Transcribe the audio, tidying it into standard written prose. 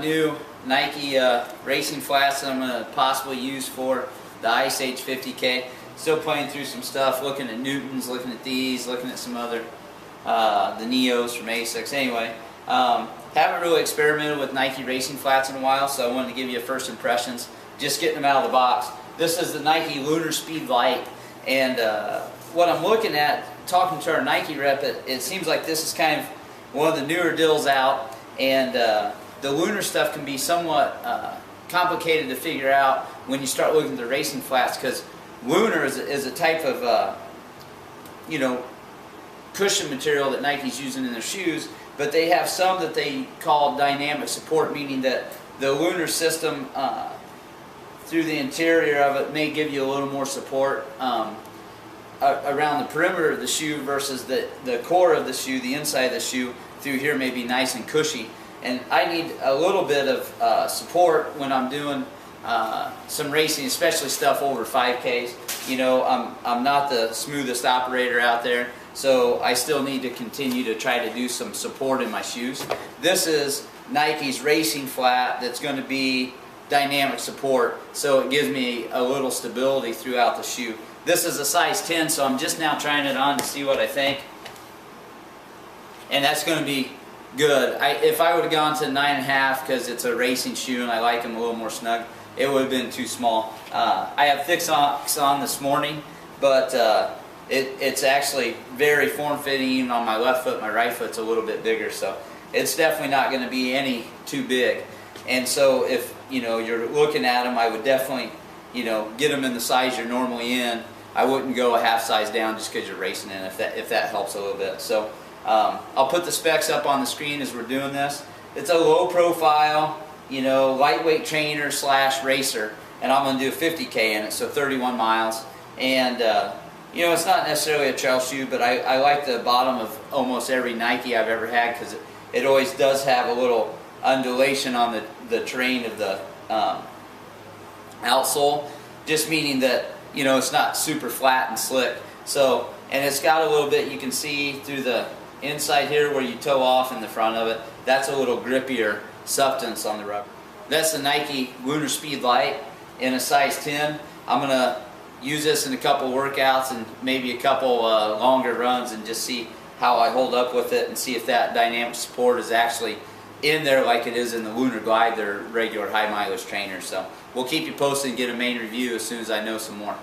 new Nike racing flats that I'm going to possibly use for the Ice Age 50K. Still playing through some stuff, looking at Newtons, looking at these, looking at some other, the Neos from Asics. Anyway, haven't really experimented with Nike racing flats in a while, so I wanted to give you first impressions, just getting them out of the box. This is the Nike Lunarspeed Lite, and what I'm looking at, talking to our Nike rep, it seems like this is kind of one of the newer deals out, and the lunar stuff can be somewhat complicated to figure out when you start looking at the racing flats, because lunar is a type of cushion material that Nike's using in their shoes, but they have some that they call dynamic support, meaning that the lunar system through the interior of it may give you a little more support around the perimeter of the shoe versus the core of the shoe, the inside of the shoe through here may be nice and cushy. And I need a little bit of support when I'm doing some racing, especially stuff over 5Ks. You know, I'm not the smoothest operator out there, so I still need to continue to try to do some support in my shoes. This is Nike's racing flat that's going to be dynamic support, so it gives me a little stability throughout the shoe. This is a size 10, so I'm just now trying it on to see what I think. And that's going to be good. If I would have gone to 9.5 because it's a racing shoe and I like them a little more snug, it would have been too small. I have thick socks on this morning, but it's actually very form-fitting even on my left foot. My right foot's a little bit bigger, so it's definitely not going to be any too big. And so if you're looking at them, I would definitely get them in the size you're normally in. I wouldn't go a half size down just because you're racing in, if that helps a little bit. So I'll put the specs up on the screen as we're doing this. It's a low profile, lightweight trainer / racer, and I'm going to do a 50K in it, so 31 miles. And it's not necessarily a trail shoe, but I like the bottom of almost every Nike I've ever had, because it always does have a little undulation on the terrain of the outsole, just meaning that it's not super flat and slick. So, and it's got a little bit, you can see through the inside here where you toe off in the front of it, that's a little grippier substance on the rubber. That's the Nike Lunarspeed Lite in a size 10. I'm going to use this in a couple workouts and maybe a couple longer runs and just see how I hold up with it and see if that dynamic support is actually in there like it is in the Lunar Glide, their regular high mileage trainers. So we'll keep you posted and get a main review as soon as I know some more.